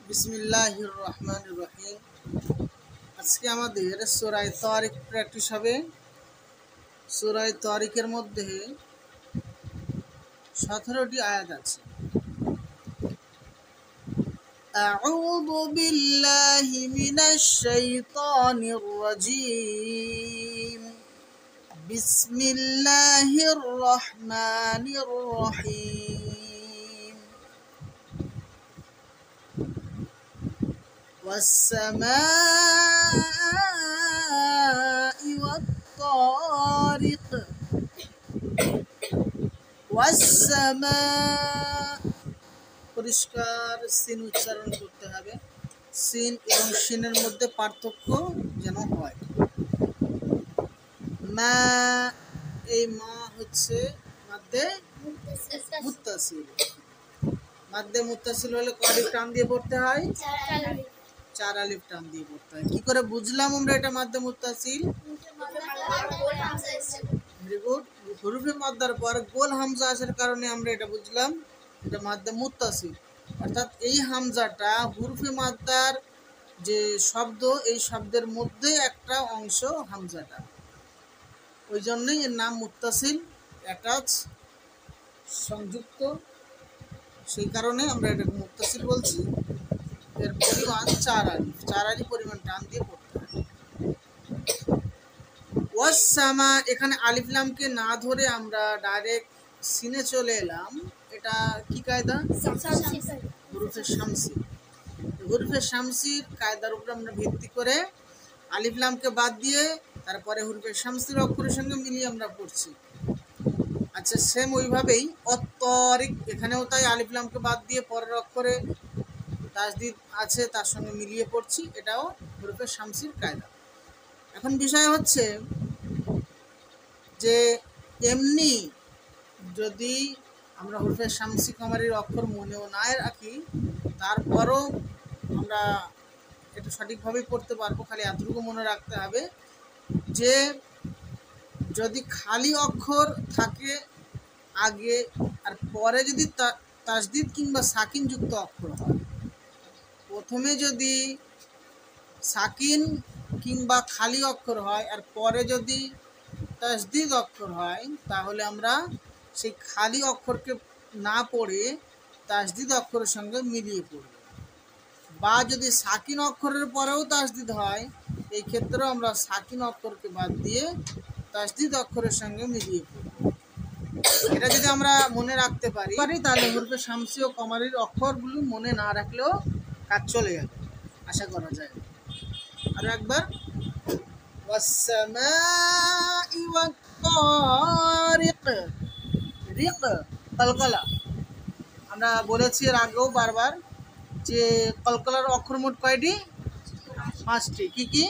বিসমিল্লাহির রহমানির রহিম। আজকে আমাদের সূরা তারিক প্র্যাকটিস হবে। সূরা তারিকের মধ্যে 17টি আয়াত আছে। আউযু বিল্লাহি মিনাশ শাইতানির রাজীম। বিসমিল্লাহির রহমানির রহিম। والسماء والطارق والسماء পরিষ্কার সিন উচ্চারণ করতে হবে। সিন এবং শিনের মধ্যে পার্থক্য যেন হয়। মা, এই মা হচ্ছে মাদ্দে মুত্তাসিল। মাদ্দে মুত্তাসিল হলে কয় টান দিয়ে পড়তে হয়? 4 আলিফ টান দিয়ে পড়তে হয়। কি করে বুঝলাম আমরা এটা মাদ্দে মুত্তাসিল? Very good. হুরুফে মাদ্দার পর গোল হামজা আসার কারণে আমরা এটা বুঝলাম এটা মাদ্দে মুত্তাসিল। অর্থাৎ এই হামজাটা হুরুফে মাদ্দার যে শব্দ, এই শব্দের মধ্যে একটা অংশ হামজাটা, ওই জন্যই এর নাম মুত্তাসিল, অ্যাটাচ, সংযুক্ত। সেই কারণে আমরা এটাকে মুত্তাসিল বলছি। এর পরিমাণ 4 আলিফ, 4 আলিফ পরিমাণ টান দিয়ে পড়তে হয়। ওয়াসসামা, এখানে আলিফ লামকে না ধরে আমরা ডাইরেক্ট সিনে চলে এলাম। এটা কি কায়দা? হুরুফে শামসি। হুরুফে শামসির কায়দার উপর আমরা ভিত্তি করে আলিফ লামকে বাদ দিয়ে তারপরে হুরুফে শামসির অক্ষরের সঙ্গে মিলিয়ে আমরা পড়ছি। আচ্ছা, সেম ওইভাবেই অত্তরিক, এখানেও তাই আলিফ লামকে বাদ দিয়ে পরের অক্ষরে তাসদিদ আছে তার সঙ্গে মিলিয়ে পড়ছি। এটাও হুরুফে শামসির কায়দা। এখন বিষয় হচ্ছে যে এমনি যদি আমরা হুরুফে শামসি কামারির অক্ষর মনেও না রাখি, তারপরও আমরা এটা সঠিকভাবে পড়তে পারবো। খালি এতটুকু মনে রাখতে হবে যে যদি খালি অক্ষর থাকে আগে আর পরে যদি তাসদিদ কিংবা সাকিন যুক্ত অক্ষর হয়, প্রথমে যদি সাকিন কিংবা খালি অক্ষর হয় আর পরে যদি তাসদিদ অক্ষর হয়, তাহলে আমরা সেই খালি অক্ষরকে না পড়ে তাসদিদ অক্ষরের সঙ্গে মিলিয়ে পড়ব। বা যদি সাকিন অক্ষরের পরেও তাসদিদ হয়, এই ক্ষেত্রেও আমরা সাকিন অক্ষরকে বাদ দিয়ে তাসদিদ অক্ষরের সঙ্গে মিলিয়ে পড়ব। এটা যদি আমরা মনে রাখতে পারি তাহলে হুরুফে শামসি ও কমারির অক্ষরগুলো মনে না রাখলেও কাজ চলে যাবে, আশা করা যায়। আর একবার, ওয়াসসামাই ওয়াত-তারিক। রিক, কলকলা। আমরা বলেছি এর আগেও বারবার যে কলকলার অক্ষর মোট কয়টি? 5টি। কি কি?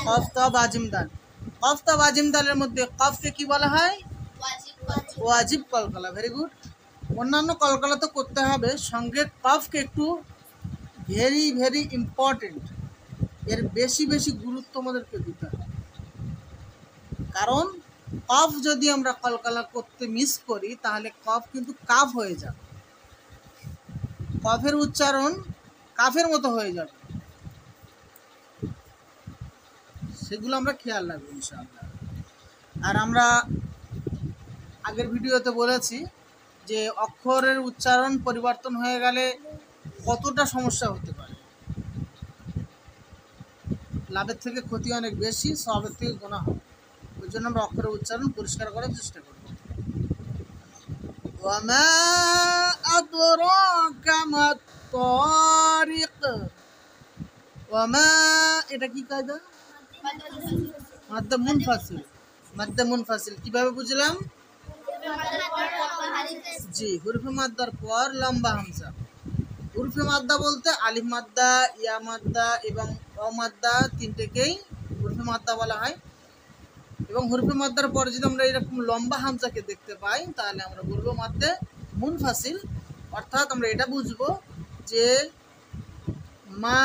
কফ, তা, বাজিম, দাল। কফ, তা, বাজিম, দালের মধ্যে কফকে কি বলা হয়? ওয়াজিব কলকলা। Very good. অন্যান্য কলকলা তো করতে হবে, সঙ্গে কফকে একটু ভেরি ভেরি ইম্পর্টেন্ট, এর বেশি বেশি গুরুত্ব আমাদেরকে দিতে হবে। কারণ কফ যদি আমরা কলকলা করতে মিস করি তাহলে কফ কিন্তু কাফ হয়ে যাবে, কফের উচ্চারণ কাফের মতো হয়ে যাবে। সেগুলো আমরা খেয়াল রাখবো ইনশাআল্লাহ। আর আমরা আগের ভিডিওতে বলেছি যে অক্ষরের উচ্চারণ পরিবর্তন হয়ে গেলে কতটা সমস্যা হতে পারে। লাভের থেকে ক্ষতি অনেক বেশি, সবের থেকে গোনা হবে। ওই জন্য আমরা অক্ষরের উচ্চারণ পরিষ্কার করার চেষ্টা করব। ওয়ামা আদরাকা মাত-তারিক। ওয়ামা, এটা কি কায়দা? মাদ্দা মুনফাসিল। মাদ্দা মুনফাসিল কিভাবে বুঝলাম? জি, হুরফে মাদ্দার পর লম্বা হামজা। হুরফে মাদ্দা বলতে আলিফ মাদ্দা, ইয়া মাদ্দা এবং অ মাদ্দা তিনটেকেই হুরফে মাদ্দা বলা হয়। এবং হুরফে মাদ্দার পরে যদি আমরা এরকম লম্বা হামজাকে দেখতে পাই তাহলে আমরা বলবো মাদ্দে মুনফাসিল। অর্থাৎ আমরা এটা বুঝবো যে মা,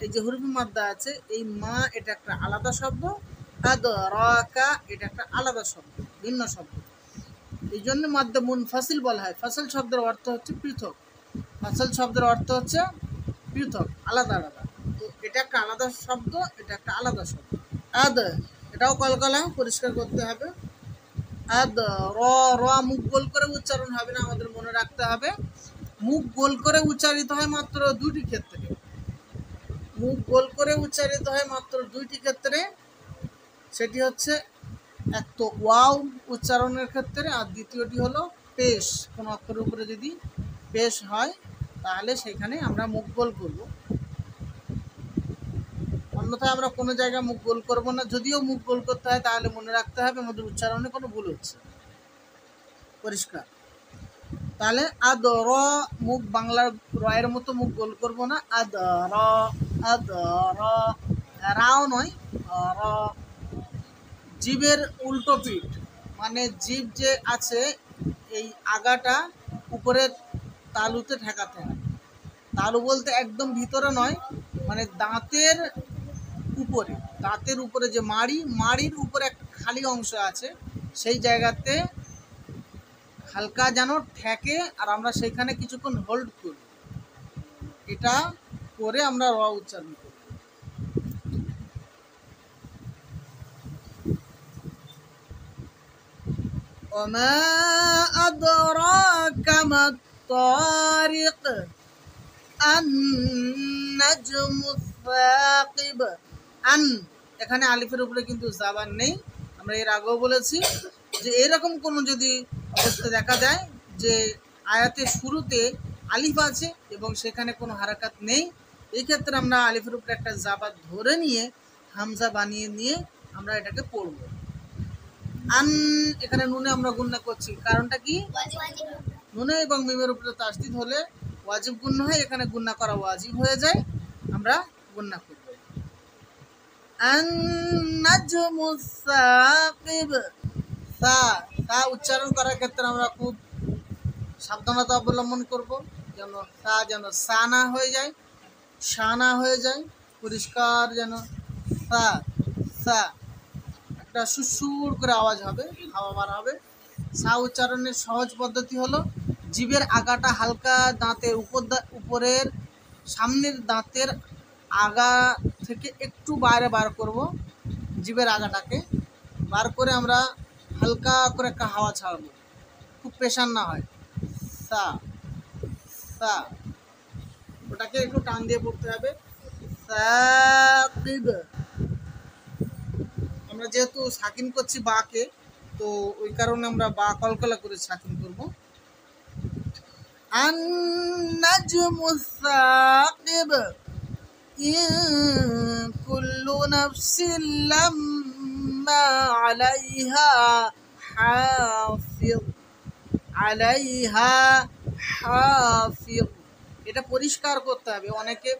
এই যে হুরফে মাদ্দা আছে, এই মা এটা একটা আলাদা শব্দ, আদরাকা এটা একটা আলাদা শব্দ, ভিন্ন শব্দ। এই জন্য মাদ্দে মুনফাসিল বলা হয়। ফাসিল শব্দের অর্থ হচ্ছে পৃথক। ফাসল শব্দের অর্থ হচ্ছে পৃথক, আলাদা আলাদা। তো এটা একটা আলাদা শব্দ, এটা একটা আলাদা শব্দ। আদ, এটাও কলকলা পরিষ্কার করতে হবে। আদ, র, র মুখ গোল করে উচ্চারণ হবে না, আমাদের মনে রাখতে হবে। মুখ গোল করে উচ্চারিত হয় মাত্র দুটি ক্ষেত্রে। মুখ গোল করে উচ্চারিত হয় মাত্র দুইটি ক্ষেত্রে। সেটি হচ্ছে এক তো ওয়াও উচ্চারণের ক্ষেত্রে, আর দ্বিতীয়টি হলো পেশ। কোনো অক্ষরের উপরে যদি পেশ হয় তাহলে সেখানে আমরা মুখ গোল করব, অন্যথায় আমরা কোনো জায়গায় মুখ গোল করব না। যদিও মুখ গোল করতে হয় তাহলে মনে রাখতে হবে আমাদের উচ্চারণে কোনো ভুল হচ্ছে। পরিষ্কার? তাহলে আদ র, মুখ বাংলার রয়ের মতো মুখ গোল করব না। আদ র, আদ র, রাও নয়, র। জীবের উল্টো পিঠ, মানে জীব যে আছে এই আগাটা উপরে তালুতে ঠেকাতে হয়। তালু বলতে একদম ভিতরে নয়, মানে দাঁতের উপরে, দাঁতের উপরে যে মাড়ির উপরে একটা খালি অংশ আছে, সেই জায়গাতে হালকা যেন ঠেকে, আর আমরা সেখানে কিছুক্ষণ হোল্ড করি। এটা করে আমরা র উচ্চারণ করি। وما أدراك ما الطارق النجم الثاقب। আন, এখানে আলিফের উপরে কিন্তু জাবান নেই। আমরা এর আগেও বলেছি যে এরকম কোনো যদি অবস্থা দেখা যায় যে আয়াতের শুরুতে আলিফ আছে এবং সেখানে কোনো হারাকাত নেই, এই ক্ষেত্রে আমরা আলিফের উপরে একটা জাবাত ধরে নিয়ে হামজা বানিয়ে নিয়ে আমরা এটাকে পড়ব। আন, এখানে নুনে আমরা গুণনা করছি, কারণটা কি? নুনে এবং মিমের উপরে তাসদিদ হলে ওয়াজিব গুণনা হয়, এখানে গুণনা করা ওয়াজিব হয়ে যায়, আমরা গুণনা করব। আন-নাজমুস সাকিব, সা, সা উচ্চারণ করার ক্ষেত্রে আমরা খুব সাবধানতা অবলম্বন করব, যেন সা যেন সা না হয়ে যায়, সা না হয়ে যায়, পরিষ্কার যেন সা, সা একটা সুসুর করে আওয়াজ হবে, হাওয়া বার হবে। সা উচ্চারণের সহজ পদ্ধতি হলো জিভের আগাটা হালকা দাঁতের উপরের সামনের দাঁতের আগা থেকে একটু বাইরে বার করব, জিভের আগাটাকে বার করে আমরা হালকা করে একটা হাওয়া ছাড়বো, খুব প্রেশার না হয়। সা, সা, ওটাকে একটু টান দিয়ে পড়তে হবে। সাকিব, আমরা যেহেতু সাকিন করছি বাকে, তো ওই কারণে আমরা বা কলকলা করে সাকিন করব। আন-নাজমুস সাকিব ইন কুল্লু নাফসিন লাম্মা আলাইহা হাফিজ, আলাইহা হাফিজ, এটা পরিষ্কার করতে হবে। অনেকে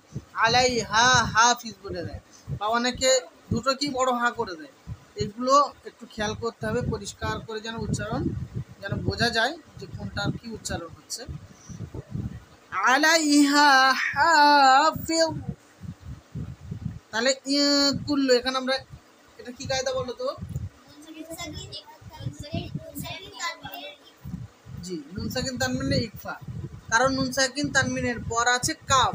আলাইহা হাফিজ বলে দেয়, বা অনেকে দুটো কি বড় হা করে দেয়, এগুলো একটু খেয়াল করতে হবে, পরিষ্কার করে যেন উচ্চারণ যেন বোঝা যায় যে কোনটার কি উচ্চারণ হচ্ছে। আলাইহা হাফিজ, তাহলে কুল্লু, এখানে আমরা এটা কি কায়দা বলো তো? জি, নুন সাকিন তানমিনের ইকফা, কারণ নুন সাকিন তানমিনের পর আছে কাফ,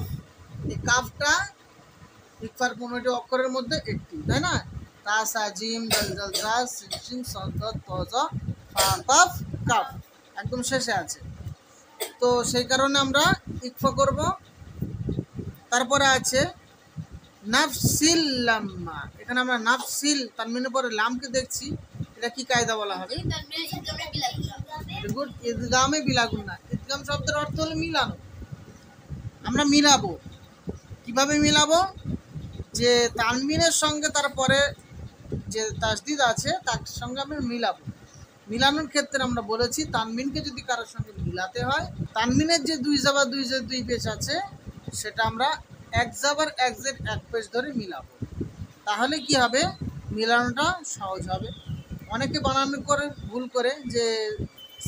এই কাফটা ইকফার 15টি অক্ষরের মধ্যে একটি, তাই না? তা সা জিম দাল জাল জা সিন সদ ত জ ফা কাফ, কাফ একদম শেষে আছে, তো সেই কারণে আমরা ইকফা করব। তারপরে আছে নাফসিল লাম্মা, এখানে আমরা নাফসিল তানমিনের পরে লামকে দেখছি, এটা কি কায়দা বলা হবে? ইদগামে বিলা গুন্না। ইদগাম শব্দের অর্থ হলো মিলানো। আমরা মিলাবো, কিভাবে মিলাবো? যে তানমিনের সঙ্গে তারপরে যে তাসদিদ আছে তার সঙ্গে আমরা মিলাবো। মিলানোর ক্ষেত্রে আমরা বলেছি তানমিনকে যদি কারোর সঙ্গে মিলাতে হয়, তানমিনের যে দুই জাবার দুই জের দুই পেশ আছে সেটা আমরা এক জাবার এক জের এক পেশ ধরে মিলাবো, তাহলে কি হবে? মিলানোটা সহজ হবে। অনেকে বানানো করে ভুল করে যে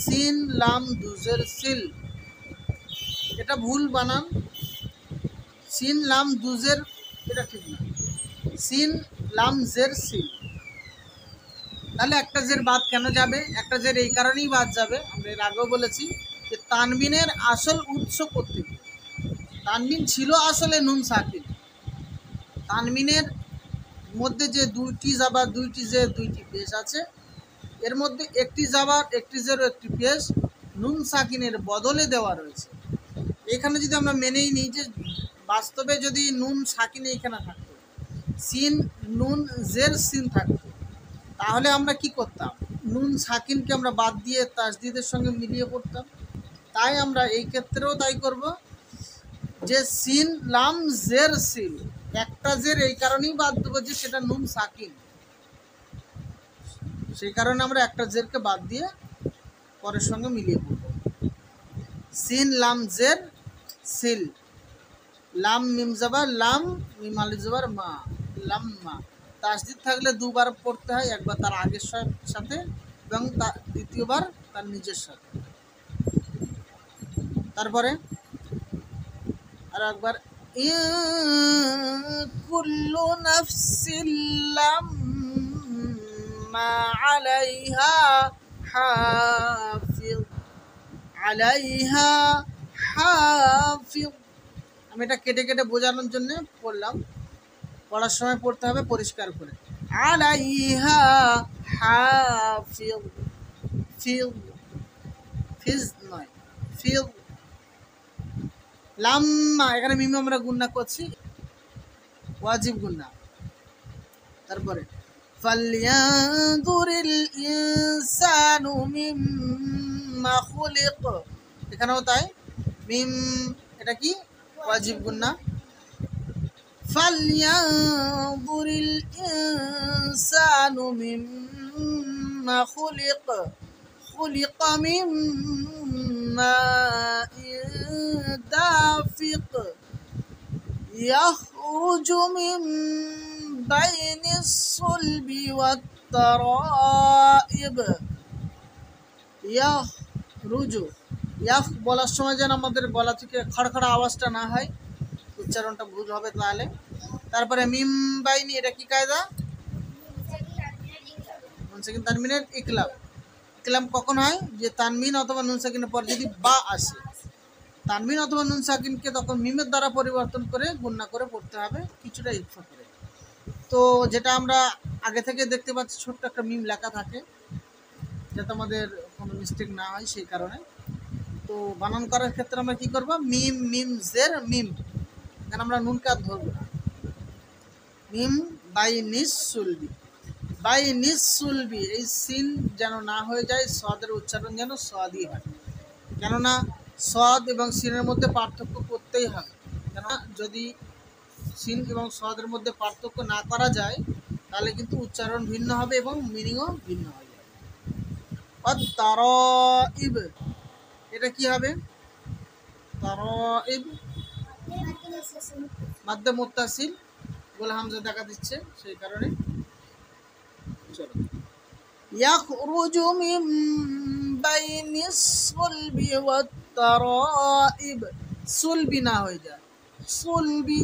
সিন লাম দুজের সিল, এটা ভুল বানান। সিন লাম দুজের, এটা ঠিক না, সিন লাম জের সিল। তাহলে একটা জের বাদ কেন যাবে? একটা জের এই কারণেই বাদ যাবে, আমরা এর আগেও বলেছি যে তানবিনের আসল উৎস কোত্থেকে, তানমিন ছিল আসলে নুন সাকিন। তানমিনের মধ্যে যে দুইটি জাবার দুইটি পেশ আছে, এর মধ্যে একটি জাবার একটি জেরো একটি পেশ নুন সাকিনের বদলে দেওয়া রয়েছে। এখানে যদি আমরা মেনেই নিই যে বাস্তবে যদি নুন সাকিন এখানে থাকতো, সিন নুন জের সিন থাকতো, তাহলে আমরা কি করতাম? নুন সাকিনকে আমরা বাদ দিয়ে তাসদিদের সঙ্গে মিলিয়ে পড়তাম। তাই আমরা এই ক্ষেত্রেও তাই করব যে সিন লাম জের সিন, একটা জের এই কারণেই বাদ দেবো যে সেটা নুন সাকিন, সেই কারণে আমরা একটা জেরকে বাদ দিয়ে পরের সঙ্গে মিলিয়ে পড়ব। সিন লাম জের সিল, লাম মিম জাবার লাম মিম আলিফ জাবার মা, লাম্মা। তাসদিদ থাকলে দুবার পড়তে হয়, একবার তার আগের সাথে এবং দ্বিতীয়বার তার নিজের সাথে। তারপরে আর একবার কুল্লু নাফসিন লাম্মা আলাইহা হাফিজ, আলাইহা হাফিজ। আমি এটা কেটে কেটে বোঝানোর জন্য পড়লাম, পড়ার সময় পড়তে হবে পরিষ্কার করে। আলাইহা হাফিজ, ফিজ ফিজ নয় ফিজ। লাম্মা, এখানে মিম আমরা গুণনা করছি, ওয়াজিব গুণনা। তারপরে ফালয়ানজুরিল ইনসানু মিম্মা খুলিক, এখানেও তাই মিম, এটা কি ওয়াজিব গুণনা। ফালয়ানজুরিল ইনসানু মিম্মা খুলিক, খুলিক মিন মাইন দাফিক ইয়াখরুজু মিন বাইনিস সুলবি ওয়াত তারাইব। ইয়াখরুজু, ইয়াখ বলার সময় যেন আমাদের গলা থেকে খড়খড়া আওয়াজটা না হয়, উচ্চারণটা ভুল হবে তাহলে। তারপরে মিম বাইনি, এটা কি কায়দা? নুন সাকিন তানমিনের ইকলাব। ইকলাব কখন হয়? যে তানমিন অথবা নুন সাকিনের পর যদি বা আসে, তানমিন অথবা নুন সাকিনকে তখন মিমের দ্বারা পরিবর্তন করে গুণনা করে পড়তে হবে, কিছুটা ইকফা করে। তো যেটা আমরা আগে থেকে দেখতে পাচ্ছি, ছোট্ট একটা মিম লেখা থাকে যাতে আমাদের কোনো মিস্টেক না হয়, সেই কারণে। তো বানান করার ক্ষেত্রে আমরা কি করব? মিম মিম জের মিম, এখানে আমরা নুনকে আর ধরবো না। মিম বাই নিস সুলবি, বাই নিস সুলবি, এই সিন যেন না হয়ে যায়, সদের উচ্চারণ যেন সদই হয়। কেননা সদ এবং সিনের মধ্যে পার্থক্য করতেই হবে। কেন যদি সিন এবং সদের মধ্যে পার্থক্য না করা যায় তাহলে কিন্তু উচ্চারণ ভিন্ন হবে এবং মিনিংও ভিন্ন হয়ে যাবে। তারাইব, এটা কি হবে? তারাইব মাদ্দে মুত্তাসিল, গোল হামজা দেখা দিচ্ছে, সেই কারণে। চলো, ইয়াখরুজু মিন বাইনিস সুলবি ওয়াত তারাইব, সুলবি না হয়ে যায়, সুলবি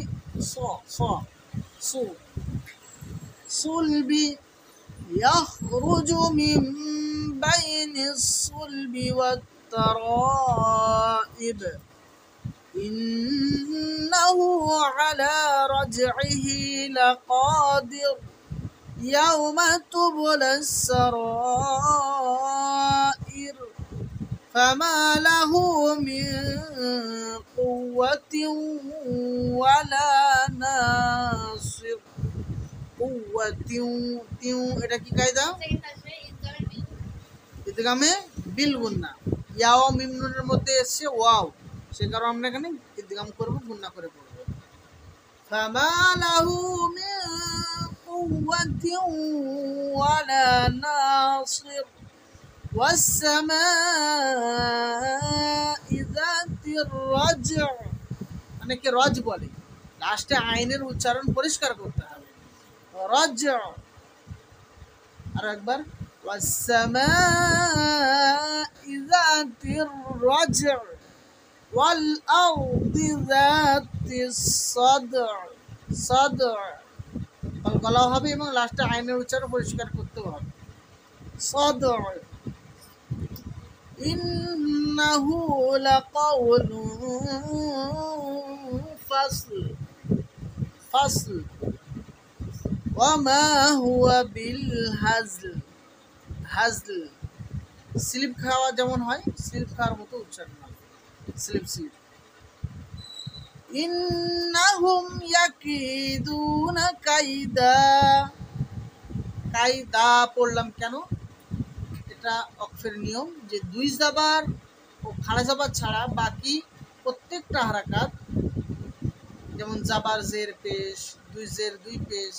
সুলবি। ইয়াখরুজু মিন বাইনিস সুলবি ওয়াত তারাইব ইন্নাহু আলা রাজইহি লাকাদির ইয়াওমা তুবলাস সারাইর ফামা লাহু মিন কুওয়াতিন ওয়ালা নাসির। কুওয়াতিন, এটা কি কায়দা? ইদগামে বিল গুন্না, ইয়া ও মিম নুনের মধ্যে এসে ওয়াও, সে কারণে আমরা এখানে ইদগাম করব, গুন্না করে পড়ব। ফামা লাহু মিন কুওয়াতিন ওয়ালা নাসির ওয়াস সামাই যাতির রাজ', অনেকে রজ বলে, লাস্টে আইনের উচ্চারণ পরিষ্কার করতে হবে, রাজ'। আর একবার ওয়াস সামাই যাতির রাজ' ওয়াল আরদি যাতিস সাদ', গলা হবে এবং লাস্টে আইনের উচ্চারণ পরিষ্কার করতে হবে, সাদ'। ইন্নাহু লাকাউলুন ফাসল ফাসল ওয়ামা হুয়া বিল হাজল হাজল স্লিপ খাওয়া যেমন হয় স্লিপ খাওয়ার মতো উচ্চারণ হয় স্লিপ স্লিপ ইন্নাহুম ইয়াকিদুনা কাইদা কাইদা পড়লাম কেন এটা অক্ষরের নিয়ম যে দুই জাবার ও খাড়া জাবার ছাড়া বাকি প্রত্যেকটা হারাকাত যেমন জাবার জের পেশ দুই জের দুই পেশ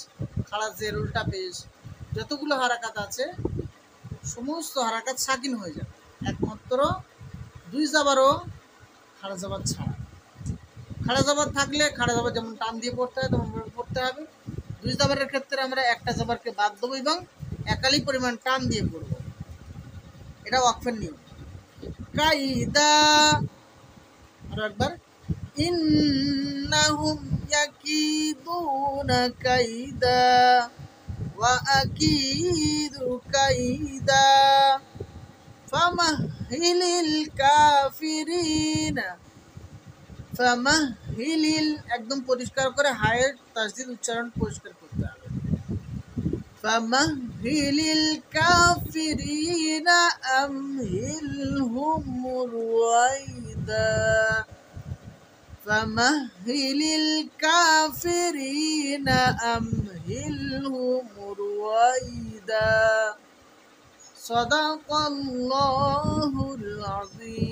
খাড়া জের উল্টা পেশ যতগুলো হারাকাত আছে সমস্ত হারাকাত সাকিন হয়ে যাবে একমাত্র দুই জাবারও খাড়া জাবার ছাড়া খাড়া জাবার থাকলে খাড়া জাবার যেমন টান দিয়ে পড়তে হয় তেমন পড়তে হবে দুই জাবারের ক্ষেত্রে আমরা একটা জাবারকে বাদ দেবো এবং একালি পরিমাণ টান দিয়ে পড়বো এটা ওয়াকফের নিয়ম কাইদা আরো একবার ইন্নাহুম ইয়াকিদুনা কাইদা ওয়া আকিদু কাইদা ফামাহিলিল কাফিরিনা ফামাহিলিল একদম পরিষ্কার করে হায়ের তাসদীদ উচ্চারণ পরিষ্কার করতে হবে ফামাহিলিল কাফিরিনা আমহিলহুম রুয়াইদা ফামাহিলিল কাফিরিনা আমহিলহুম রুয়াইদা সাদাকাল্লাহুল আযীম